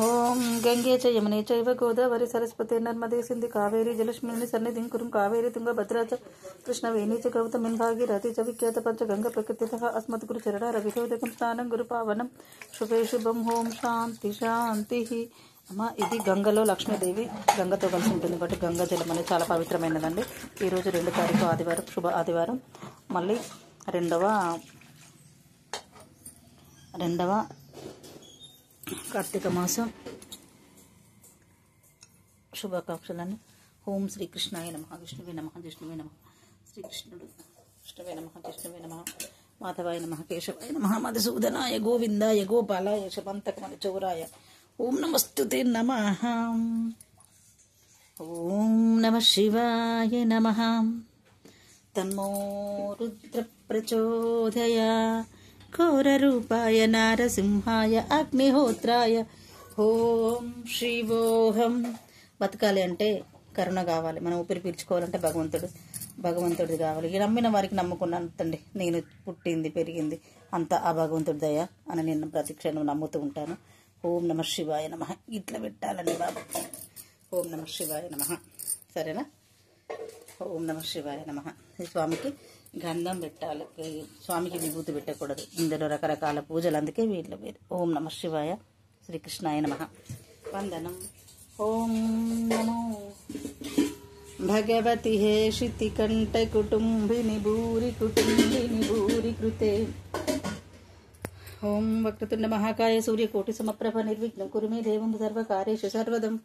ఓం గంగే చ యమునే చైవ గోదావరి సరస్వతి నర్మదే సింధు కావేరి జలస్మిని సన్నిధిం కురుం కావేరి తుంగభద్రా చ కృష్ణవేణీ చ గౌతమిన్ భాగీరథి చ విఖ్యాత పంచగంగ ప్రకృతితః అస్మత్ గురు చరణ రవితోదకం స్నానం గురు పావనం శుభే శుభం. ఓం శాంతి శాంతి. అమ్మ, ఇది గంగలో లక్ష్మీదేవి గంగతో కలిసి ఉంటుంది కాబట్టి గంగా జలం అనేది చాలా పవిత్రమైనదండి. ఈరోజు 2 తారీఖు ఆదివారం, శుభ ఆదివారం, మళ్ళీ రెండవ కార్తీక మాసం శుభాకాంక్షలని. ఓం శ్రీకృష్ణాయ నమః. విష్ణువే నమః. జిష్ణువే నమః. శ్రీకృష్ణుడు విష్ణువే నమః. జిష్ణువే నమః. మాధవాయ నమః. కేశవాయ నమః. మధుసూదనాయ గోవిందాయ గోపాలాయ శమంతకమణి చౌరాయ ఓం నమస్తుతే నమః. ఓం నమః శివాయ నమః. తన్మో రుద్ర ప్రచోదయా ఘోరరూపాయ నారసింహాయ అగ్నిహోత్రాయ ఓం శివోహం. బతకాలి అంటే కరుణ కావాలి. మనం ఊపిరి పీల్చుకోవాలంటే భగవంతుడిది కావాలి. ఈ నమ్మిన వారికి నమ్ముకున్నంతండి నేను పుట్టింది పెరిగింది అంతా ఆ భగవంతుడి దయ అని నేను ప్రతి క్షణం నమ్ముతూ ఉంటాను. ఓం నమః శివాయ నమః. ఇట్లా పెట్టాలండి బాబు. ఓం నమః శివాయ నమః. సరేనా? ఓం నమః శివాయ నమః. ఈ స్వామికి గంధం పెట్టాలి, స్వామికి విభూతి పెట్టకూడదు. ఇందులో రకరకాల పూజలు, అందుకే వీళ్ళు వేరు. ఓం నమః శివాయ. శ్రీకృష్ణాయ నమః. వందనం. ఓం నమో భగవతి హేషితి కంఠ కుటుంబిని భూరి కృతే. ఓం వక్రతుండ మహాకాయ సూర్యకోటి సమప్రభ నిర్విఘ్నం కురు మే దేవం సర్వకార్యేషు సర్వదం.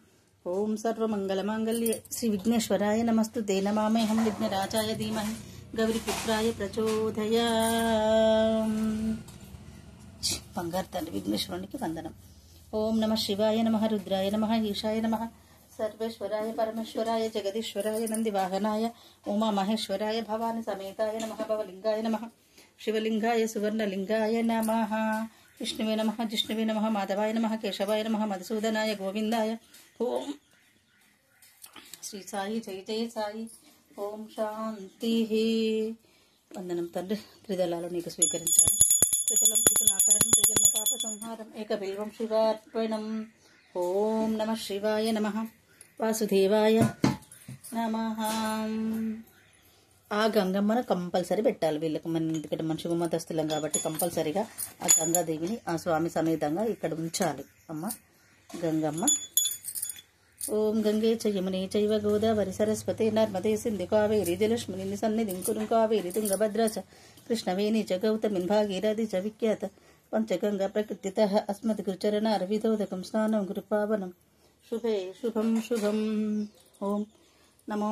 ఓం సర్వమంగళమాంగళ్యే శ్రీ విఘ్నేశ్వరాయ నమస్తుతే. నమామ్యహం విఘ్నరాజాయ ధీమహి గౌరీపుత్రాయ ప్రచోదయా. బంగారు తండ్రి విఘ్నేశ్వరునికి వందనం. ఓం నమః శివాయ నమః. రుద్రాయ నమః. ఈశాయ నమః. సర్వేశ్వరాయ పరమేశ్వరాయ జగదీశ్వరాయ నందివాహనాయ ఉమామహేశ్వరాయ భవాని సమేతాయ నమః. భవలింగాయ నమః. శివలింగాయ సువర్ణలింగాయ నమః. విష్ణువే నమః. జిష్ణువే నమః. మాధవాయ నమః. కేశవాయ నమః. మధుసూదనాయ గోవిందాయ ఓం. శ్రీ సాయి జయ జయ సాయి. ఓం శాంతి. వందనం తండ్రి. త్రిదళాలు నీకు స్వీకరించాను. త్రిదళం త్రిగుణాకారం త్రిజన్మ పాప సంహారం ఏకబిల్వం శివార్పణం. ఓం నమః శివాయ నమః. వాసుదేవాయ నమః. ఆ గంగమ్మను కంపల్సరీ పెట్టాలి వీళ్ళకి. మన ఎందుకంటే మన శుభమతస్థులం కాబట్టి కంపల్సరీగా ఆ గంగాదేవిని ఆ స్వామి సమేతంగా ఇక్కడ ఉంచాలి. అమ్మ గంగమ్మ. ఓం గంగే చ యమునే చైవ గోదావరి సరస్వతి నర్మదే సింధు కావేరి జలస్మిని సన్నిధిం కురుం కావేరి తుంగభద్రా చ కృష్ణవేణీ చ గౌతమిన్ భాగీరథి చ విఖ్యాత పంచగంగా ప్రకృతితః అస్మద్ గురుచరణ రవితోదకం స్నానం గురు పావనం శుభే శుభం శుభం. ఓం నమో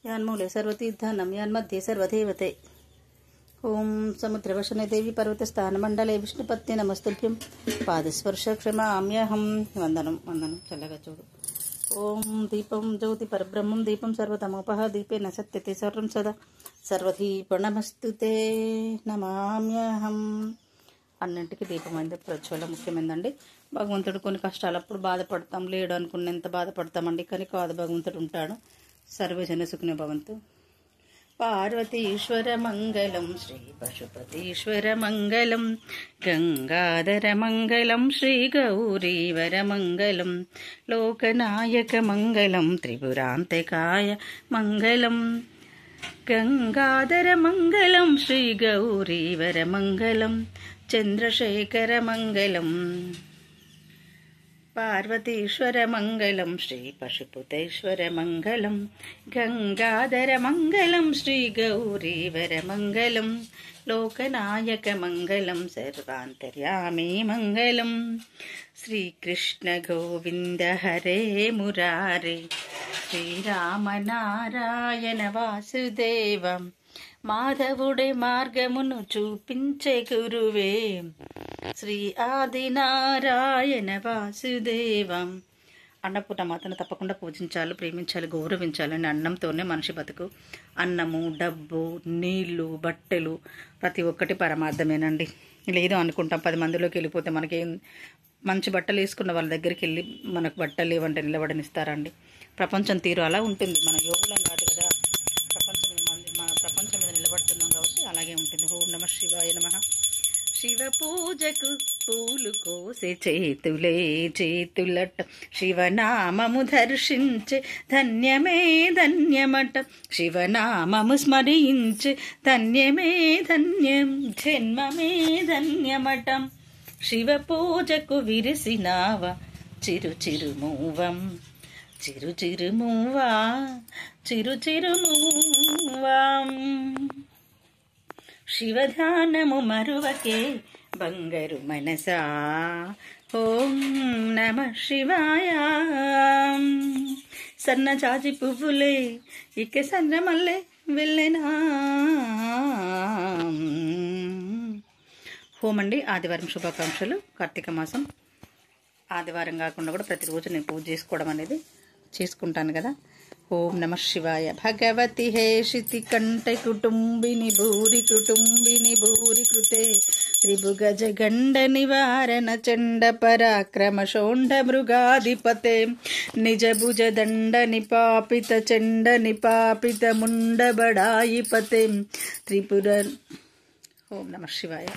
యాన్మూలే సర్వతీర్థానం యాన్మధ్యే సర్వదేవతే. ఓం సముద్రవశనే దేవి పర్వతస్థానమండలే విష్ణుపత్ని నమస్తుభ్యం పాదస్పర్శ క్షమామ్యహం. వందనం వందనం. చల్లగా చూడు. ఓం దీపం జ్యోతి పరబ్రహ్మం దీపం సర్వతమోపహ దీపేన సత్యతే సర్వం సదా సర్వదీపనమస్తుతే నమామ్యహం. అన్నింటికి దీపం అనేది ప్రజ్వల ముఖ్యమైందండి. భగవంతుడు కొన్ని కష్టాలప్పుడు బాధపడతాం, లేడు అనుకున్నంత బాధపడతామండి. కానీ కాదు, భగవంతుడు ఉంటాడు. సర్వజన సుఖినో భవంతు. పార్వతీశ్వర మంగళం శ్రీ పశుపతీశ్వర మంగళం గంగాధర మంగళం శ్రీ గౌరీవర మంగళం లోకనాయక మంగళం త్రిపురాంతకాయ మంగళం గంగాధర మంగళం శ్రీ గౌరీవర మంగళం చంద్రశేఖర మంగళం పార్వతీశ్వర మంగళం శ్రీ పశుపతేశ్వర మంగళం గంగాధర మంగళం శ్రీ గౌరీవర మంగళం లోకనాయక మంగళం సర్వాంతర్యామి మంగళం శ్రీకృష్ణ గోవింద హరే మురారే శ్రీరామ నారాయణ వాసుదేవ మాధవుడే మార్గమును చూపించే గురువే శ్రీ ఆదినారాయణ వాసుదేవం. అన్నపూర్ణ మాతను తప్పకుండా పూజించాలి, ప్రేమించాలి, గౌరవించాలని. అన్నంతోనే మనిషి బతుకు. అన్నము, డబ్బు, నీళ్లు, బట్టలు ప్రతి ఒక్కటి పరమార్థమేనండి. లేదు అనుకుంటాం 10 మందిలోకి వెళ్ళిపోతే మనకేం మంచి బట్టలు వేసుకున్న వాళ్ళ దగ్గరికి వెళ్ళి మనకు బట్టలు లేవంటే నిలబడనిస్తారండి. ప్రపంచం తీరు అలా ఉంటుంది. మన యోగులం కాదు కదా, ప్రపంచం మీద నిలబడుతున్నాం కాబట్టి అలాగే ఉంటుంది. ఓం నమః శివాయ నమః. శివ పూజకు పూలు కోసే చేతులే చేతులట శివనామము దర్శించే ధన్యమే ధన్యమట శివనామము స్మరించే ధన్యమే ధన్యం జన్మమే ధన్యమట శివ పూజకు విరిసినావా చిరు చిరుమూవం చిరు చిరుమూవా చిరు చిరుమూవా శివధ్యానము మరువకే బంగారు మనసా ఓం నమ శివాయ సన్నజాజి పువ్వులే ఇక సన్నమల్లె వెళ్ళినా హోమండి ఆదివారం శుభాకాంక్షలు. కార్తీక మాసం ఆదివారం కాకుండా కూడా ప్రతిరోజు నేను పూజ చేసుకోవడం అనేది చేసుకుంటాను కదా. ఓం నమ శివాయ. భగవతి హేషితి కంఠ కుటుంబిని భూరి కృతే త్రిభుగజ గండ నివారణ చండ పరాక్రమ షోండ మృగాధిపతే నిజ భుజ దండ నిపాపిత చండ నిపాపిత ముండ బడాయిపతే త్రిపుర. ఓం నమ శివాయ.